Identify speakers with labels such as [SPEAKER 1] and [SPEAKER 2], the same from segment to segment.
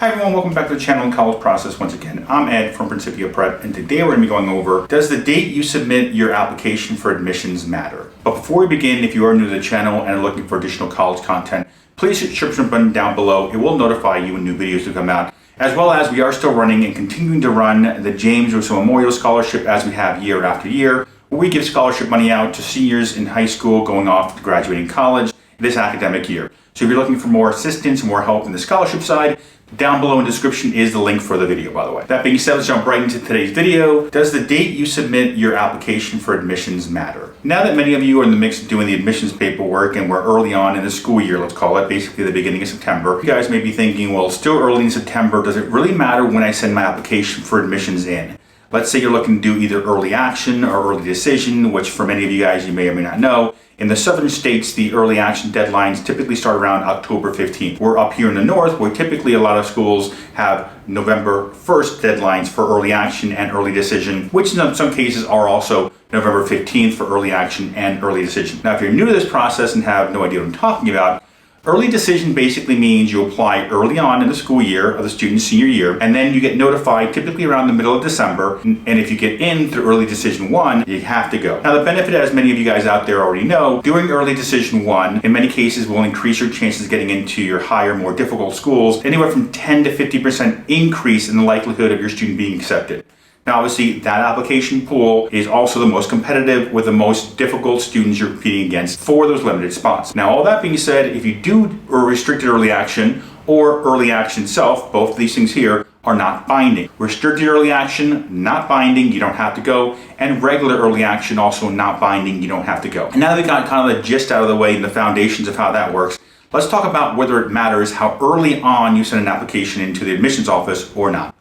[SPEAKER 1] Hi everyone, welcome back to the channel and College Process once again. I'm Ed from Principia Prep, and today we're going to be going over, does the date you submit your application for admissions matter? But before we begin, if you are new to the channel and are looking for additional college content, please hit the subscription button down below. It will notify you when new videos do come out, as well as we are still running and continuing to run the James Russo Memorial Scholarship as we have year after year, where we give scholarship money out to seniors in high school going off to graduating college this academic year. So if you're looking for more assistance, more help in the scholarship side, down below in the description is the link for the video, by the way. That being said, let's jump right into today's video. Does the date you submit your application for admissions matter? Now that many of you are in the mix of doing the admissions paperwork and we're early on in the school year, let's call it, basically the beginning of September, you guys may be thinking, well, it's still early in September. Does it really matter when I send my application for admissions in? Let's say you're looking to do either early action or early decision, which for many of you guys, you may or may not know. In the southern states, the early action deadlines typically start around October 15th. We're up here in the north, where typically a lot of schools have November 1st deadlines for early action and early decision, which in some cases are also November 15th for early action and early decision. Now, if you're new to this process and have no idea what I'm talking about, early decision basically means you apply early on in the school year of the student's senior year, and then you get notified typically around the middle of December. And if you get in through early decision 1, you have to go. Now, the benefit, as many of you guys out there already know, doing early decision 1 in many cases will increase your chances of getting into your higher, more difficult schools, anywhere from 10 to 50% increase in the likelihood of your student being accepted. Now, obviously, that application pool is also the most competitive with the most difficult students you're competing against for those limited spots. Now, all that being said, if you do restricted early action or early action itself, both of these things here are not binding. Restricted early action, not binding, you don't have to go, and regular early action, also not binding, you don't have to go. And now that we got kind of the gist out of the way and the foundations of how that works, let's talk about whether it matters how early on you send an application into the admissions office or not.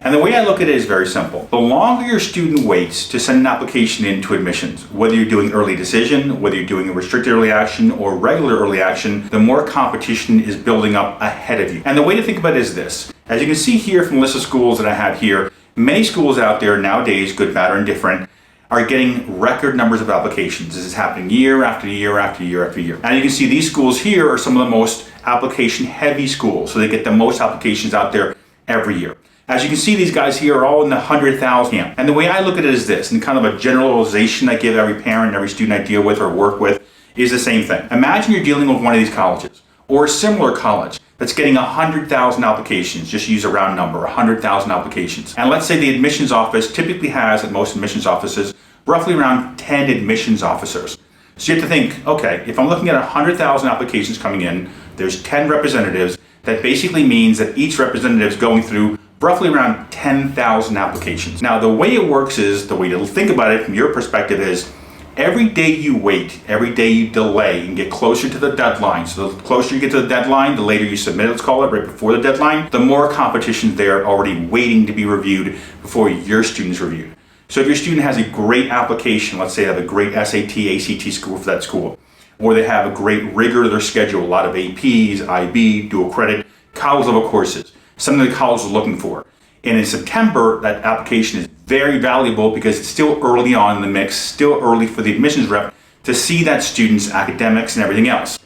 [SPEAKER 1] And the way I look at it is very simple. The longer your student waits to send an application into admissions, whether you're doing early decision, whether you're doing a restricted early action or regular early action, the more competition is building up ahead of you. And the way to think about it is this. As you can see here from the list of schools that I have here, many schools out there nowadays, good, bad, or indifferent, are getting record numbers of applications. This is happening year after year after year after year. And you can see these schools here are some of the most application heavy schools. So they get the most applications out there every year. As you can see, these guys here are all in the 100,000 camp. And the way I look at it is this, and kind of a generalization I give every parent, every student I deal with or work with, is the same thing. Imagine you're dealing with one of these colleges or a similar college that's getting 100,000 applications. Just use a round number, 100,000 applications. And let's say the admissions office typically has, at most admissions offices, roughly around 10 admissions officers. So you have to think, okay, if I'm looking at 100,000 applications coming in, there's 10 representatives. That basically means that each representative is going through roughly around 10,000 applications. Now, the way it works is, the way to think about it from your perspective is, every day you wait, every day you delay and get closer to the deadline. So the closer you get to the deadline, the later you submit, let's call it, right before the deadline, the more competition there already waiting to be reviewed before your student's reviewed. So if your student has a great application, let's say they have a great SAT, ACT score for that school, or they have a great rigor to their schedule, a lot of APs, IB, dual credit, college level courses, something the college is looking for. And in September, that application is very valuable because it's still early on in the mix, still early for the admissions rep to see that student's academics and everything else.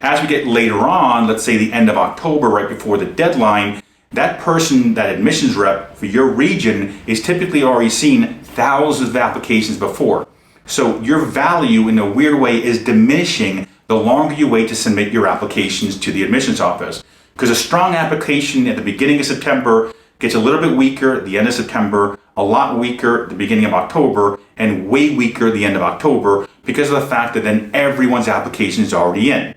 [SPEAKER 1] As we get later on, let's say the end of October, right before the deadline, that person, that admissions rep for your region is typically already seen thousands of applications before. So your value in a weird way is diminishing the longer you wait to submit your applications to the admissions office. Because a strong application at the beginning of September gets a little bit weaker at the end of September, a lot weaker at the beginning of October, and way weaker at the end of October because of the fact that then everyone's application is already in.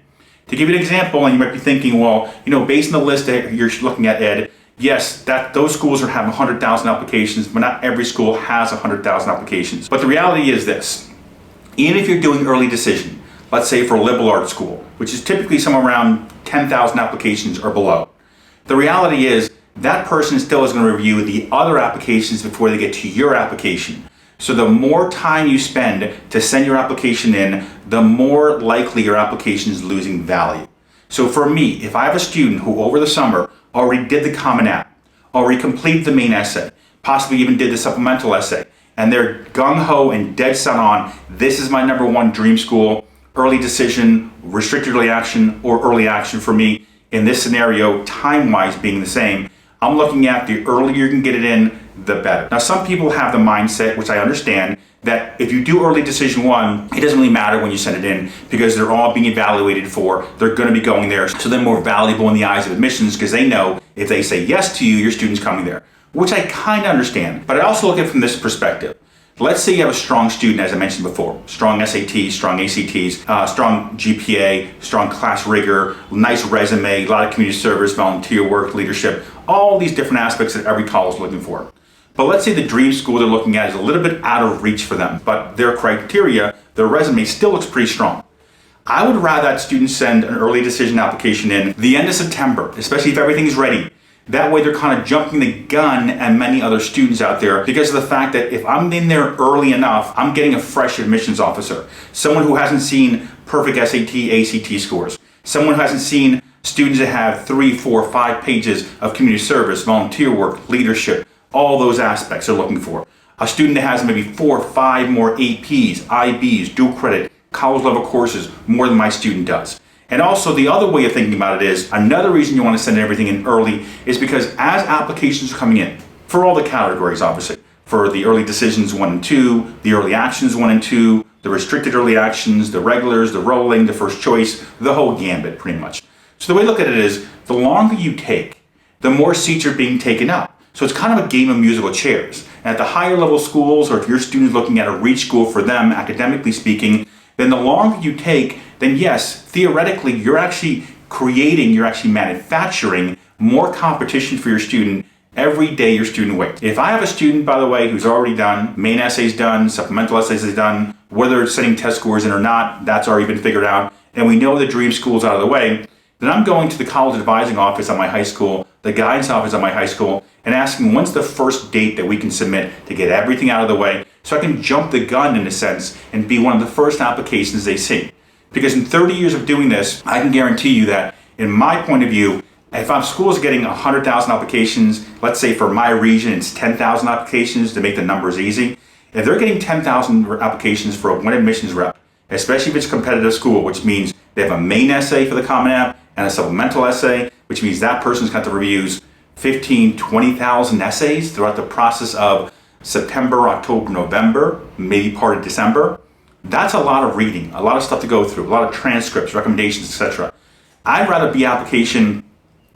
[SPEAKER 1] To give you an example, and you might be thinking, well, based on the list that you're looking at, Ed, yes, those schools are having 100,000 applications, but not every school has 100,000 applications. But the reality is this, even if you're doing early decision, let's say for a liberal arts school, which is typically somewhere around 10,000 applications or below. The reality is that person still is going to review the other applications before they get to your application. So the more time you spend to send your application in, the more likely your application is losing value. So for me, if I have a student who over the summer already did the Common App, already completed the main essay, possibly even did the supplemental essay, and they're gung-ho and dead set on, this is my number one dream school, early decision, restricted early action, or early action for me, in this scenario, time-wise being the same, I'm looking at the earlier you can get it in, the better. Now, some people have the mindset, which I understand, that if you do early decision one, it doesn't really matter when you send it in because they're all being evaluated for, they're going to be going there. So they're more valuable in the eyes of admissions because they know if they say yes to you, your student's coming there, which I kind of understand. But I also look at it from this perspective. Let's say you have a strong student, as I mentioned before, strong SATs, strong ACTs, strong GPA, strong class rigor, nice resume, a lot of community service, volunteer work, leadership, all these different aspects that every college is looking for. But let's say the dream school they're looking at is a little bit out of reach for them, but their criteria, their resume still looks pretty strong. I would rather that student send an early decision application in the end of September, especially if everything is ready. That way they're kind of jumping the gun at many other students out there because of the fact that if I'm in there early enough, I'm getting a fresh admissions officer, someone who hasn't seen perfect SAT, ACT scores, someone who hasn't seen students that have 3, 4, 5 pages of community service, volunteer work, leadership, all those aspects they're looking for. A student that has maybe 4 or 5 more APs, IBs, dual credit, college level courses, more than my student does. And also the other way of thinking about it is, another reason you want to send everything in early is because as applications are coming in, for all the categories obviously, for the early decisions 1 and 2, the early actions 1 and 2, the restricted early actions, the regulars, the rolling, the first choice, the whole gambit pretty much. So the way to look at it is, the longer you take, the more seats are being taken up. So it's kind of a game of musical chairs. And at the higher level schools, or if your student's looking at a reach school for them, academically speaking, then the longer you take, then yes, theoretically, you're actually manufacturing more competition for your student every day your student waits. If I have a student, by the way, who's already done, main essays done, supplemental essays is done, whether it's setting test scores in or not, that's already been figured out, and we know the dream school's out of the way, then I'm going to the college advising office at my high school, the guidance office at my high school, and asking when's the first date that we can submit to get everything out of the way so I can jump the gun in a sense and be one of the first applications they see. Because in 30 years of doing this, I can guarantee you that in my point of view, if a school is getting 100,000 applications, let's say for my region it's 10,000 applications to make the numbers easy. If they're getting 10,000 applications for one admissions rep, especially if it's a competitive school, which means they have a main essay for the Common App and a supplemental essay, which means that person's got to review 15, 20,000 essays throughout the process of September, October, November, maybe part of December. That's a lot of reading, a lot of stuff to go through, a lot of transcripts, recommendations, etc. I'd rather be application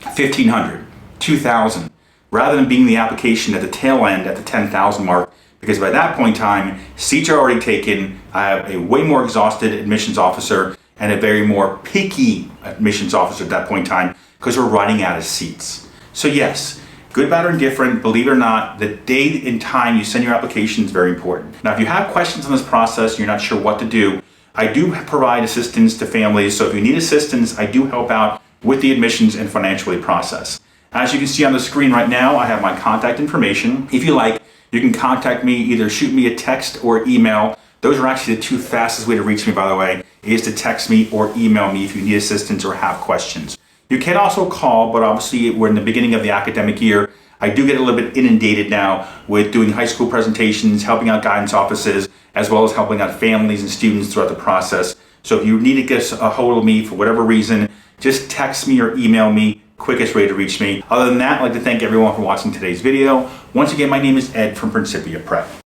[SPEAKER 1] 1,500, 2,000, rather than being the application at the tail end at the 10,000 mark, because by that point in time, seats are already taken, I have a way more exhausted admissions officer and a very more picky admissions officer at that point in time, because we're running out of seats. So yes, good, bad, or indifferent, believe it or not, the date and time you send your application is very important. Now, if you have questions on this process, you're not sure what to do, I do provide assistance to families. So if you need assistance, I do help out with the admissions and financial aid process. As you can see on the screen right now, I have my contact information. If you like, you can contact me, either shoot me a text or email. Those are actually the two fastest way to reach me, by the way, is to text me or email me if you need assistance or have questions. You can also call, but obviously we're in the beginning of the academic year. I do get a little bit inundated now with doing high school presentations, helping out guidance offices, as well as helping out families and students throughout the process. So if you need to get a hold of me for whatever reason, just text me or email me, quickest way to reach me. Other than that, I'd like to thank everyone for watching today's video. Once again, my name is Ed from Principia Prep.